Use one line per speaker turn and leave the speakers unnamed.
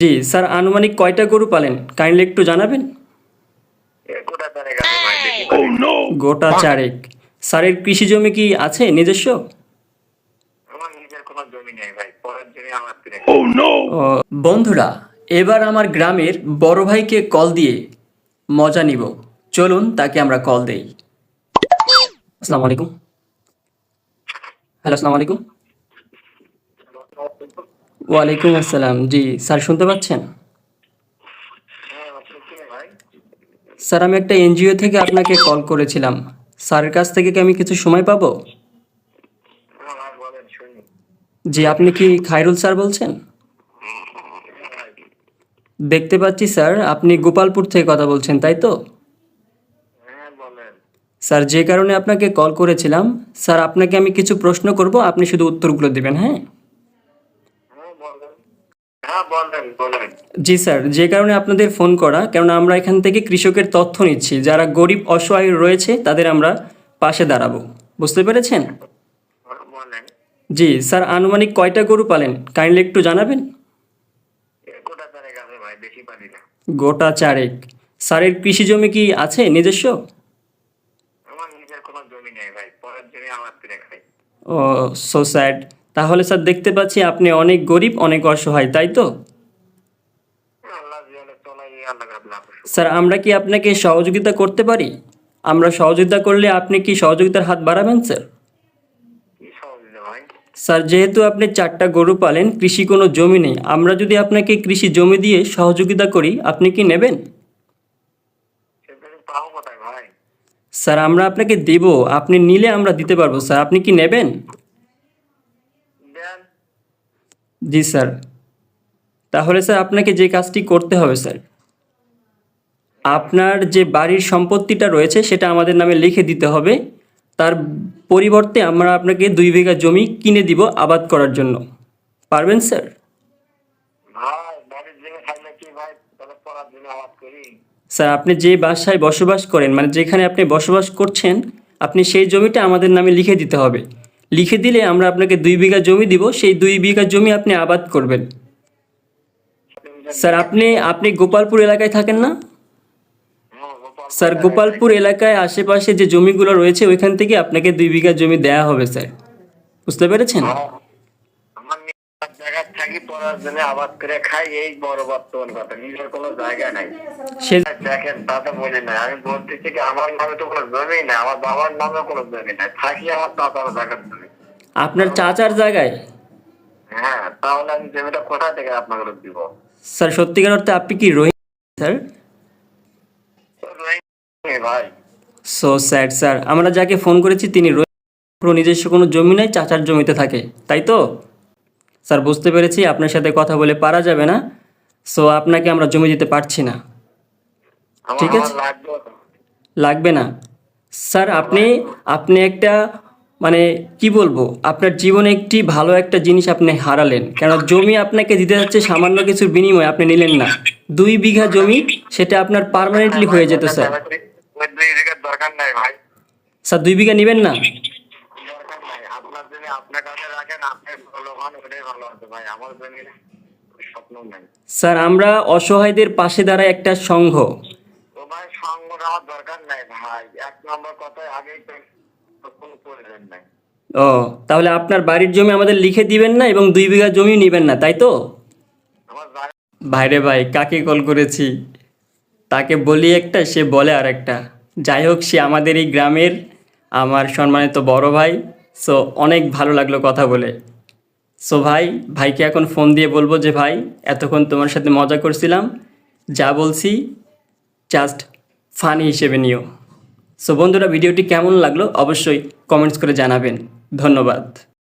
জি sir, আনুমানিক কয়টা গরু পালেন কাইন্ডলি একটু জানাবেন?
গোটা চারেক আছে ভাই, বেশি পারি না।
গোটা চারেক। স্যারের কৃষি জমি কি আছে নিজস্ব?
আমার নিজের কোনো জমি নেই ভাই, পরের জমি আমার কিনে
ও, বন্ধুরা, এবার আমার গ্রামের বড় ভাইকে কল দিয়ে মজা নিব। চলুন তাকে আমরা কল দেই। আসসালামু আলাইকুম। হ্যালো, আসসালামু আলাইকুম। ওয়ালাইকুম আসসালাম। জি স্যার, শুনতে পাচ্ছেন?
হ্যাঁ, আপনি কে ভাই?
স্যার, আমি একটা এনজিও থেকে আপনাকে কল করেছিলাম। স্যারের কাছ থেকে কি আমি কিছু সময় পাবো?
হ্যাঁ ভাই, বলেন শুনি।
জি, আপনি কি খায়রুল স্যার বলছেন?
হ্যাঁ ভাই।
দেখতে পাচ্ছি স্যার, আপনি গোপালপুর থেকে কথা বলছেন, তাই তো?
হ্যাঁ বলেন।
স্যার, যে কারণে আপনাকে কল করেছিলাম, স্যার আপনাকে আমি কিছু প্রশ্ন করব, আপনি শুধু উত্তরগুলো দিবেন, হ্যাঁ?
হ্যাঁ বলেন। হ্যাঁ বলেন বলেন।
জি স্যার, যে কারণে আপনাদের ফোন করা, কেননা আমরা এখান থেকে কৃষকের তথ্য নিচ্ছি, যারা গরিব অসহায় রয়েছে তাদের আমরা পাশে দাঁড়াবো। বুঝতে পেরেছেন?
হ্যাঁ বলেন।
জি স্যার, আনুমানিক কয়টা গরু পালেন কাইন্ডলি একটু জানাবেন?
গোটা চারেক আছে ভাই, বেশি পারি না।
গোটা চারেক। স্যারের কৃষি জমি কি আছে নিজস্ব?
আমার নিজের কোনো জমি নেই ভাই, পরের জমি আমার কিনে খাই।
ও, সো স্যাড। তাহলে স্যার দেখতে পাচ্ছি আপনি অনেক গরিব, অনেক অসহায়, তাই তো?
আল্লাহ জীবনে চলাই, আল্লাহ লাভ
স্যার,
শুক্র।
আমরা কি আপনাকে সহযোগিতা করতে পারি? আমরা সহযোগিতা করলে আপনি কি সহযোগিতার হাত বাড়াবেন স্যার?
কি সহযোগিতা ভাই?
স্যার, যেহেতু আপনি চারটা গরু পালেন, কৃষি কোনো জমি নেই, আমরা যদি আপনাকে কৃষি জমি দিয়ে সহযোগিতা করি, আপনি কি নেবেন?
সেটা পাবো কোথায় ভাই?
স্যার, আমরা আপনাকে দেব, আপনি নিলে আমরা দিতে পারবো স্যার, আপনি কি নেবেন?
দেন।
জি স্যার। তাহলে স্যার আপনাকে যে কাজটি করতে হবে স্যার, আপনার যে বাড়ির সম্পত্তিটা রয়েছে সেটা আমাদের নামে লিখে দিতে হবে। তার পরিবর্তে আমরা আপনাকে 2 বিঘা জমি কিনে দিব আবাদ করার জন্য। পারবেন স্যার?
ভাই বাড়ির জমি থাকলে কি ভাই, তাহলে পড়ার জন্য আবাদ করি।
স্যার, আপনি যে বাসায় বসবাস করেন, মানে যেখানে আপনি বসবাস করছেন, আপনি সেই জমিটা আমাদের নামে লিখে দিতে হবে। লিখে দিলে আমরা আপনাকে 2 বিঘা জমি দিব, সেই 2 বিঘা জমি আপনি আবাদ করবেন। স্যার, আপনি আপনি গোপালপুর এলাকায় থাকেন না?
হ্যাঁ, গোপালপুর
স্যার,
এলাকায়
গোপালপুর
থাকি।
এলাকায় আশেপাশে যে জমিগুলো রয়েছে ওইখান থেকে আপনাকে 2 বিঘা জমি দেয়া হবে স্যার। বুঝতে পেরেছেন?
হ্যাঁ, আমার নিজের জায়গায় থাকি, পড়ার জন্য আবাদ করে খাই, এই বড় বর্তমান কথা। নিজের কোনো জায়গা নাই।
সে
দেখেন, তা তো বলি না, আমি বলতেছি কি আমার নামে তো কোনো জমি নাই, আমার বাবার নামে কোনো জমি নাই, থাকি আমার দাদার জায়গার জমি।
আপনার চাচার জায়গায়?
হ্যাঁ, তাহলে আমি জমিটা কোথা থেকে আপনাকে দিব?
স্যার, সত্যিকার অর্থে আপনি কি রোহিঙ্গা স্যার?
ভাই
সো স্যাড স্যার, আমরা যাকে ফোন করেছি তিনি রোহিঙ্গা, নিজস্ব কোনো জমি নাই, চাচার জমিতে থাকে, তাই তো? স্যার, বুঝতে পেরেছি আপনার সাথে কথা বলে পারা যাবে না। সো আপনাকে আমরা জমি দিতে পারছি না।
আমার
ঠিক
আমার
আছে?
লাগবে।
লাগবে না। স্যার, আপনি আপনি একটা, মানে কি বলবো, আপনার জীবনে একটি ভালো একটা জিনিস আপনি হারালেন, কেন জমি আপনাকে দিতে যাচ্ছে সামান্য কিছুর বিনিময়ে, আপনি নিলেন না। 2 বিঘা জমি, সেটা আপনার পার্মানেন্টলি হয়ে যেত স্যার।
ওই 2 বিঘার দরকার নাই ভাই,
স্যার, 2 বিঘা নেবেন না?
দরকার নাই। আপনার জন্য আপনার কাছে রাখেন, আপনি ভালো হন, ওটাই ভালো আছে ভাই। আমার জন্য স্বপ্ন নাই।
স্যার, আমরা অসহায়দের পাশে দাঁড়ায় একটা সংঘ।
তো ভাই সঙ্গ নেওয়ার দরকার নাই ভাই, 1 নম্বর কথায় আগেই তো কোনো প্রয়োজন নাই।
ও, তাহলে আপনার বাড়ির জমি আমাদের লিখে দিবেন না এবং 2 বিঘা জমি নেবেন না, তাই তো?
আমার জায়গা
ভাইরে ভাই, কাকে কল করেছি! তাকে বলি একটা, সে বলে আর একটা। যাই হোক, সে আমাদের এই গ্রামের আমার সম্মানিত বড় ভাই। সো অনেক ভালো লাগলো কথা বলে। সো ভাইকে এখন ফোন দিয়ে বলবো যে ভাই, এতক্ষণ তোমার সাথে মজা করছিলাম, যা বলছি জাস্ট ফানি হিসেবে নিও। সো বন্ধুরা, ভিডিওটি কেমন লাগলো অবশ্যই কমেন্টস করে জানাবেন। ধন্যবাদ।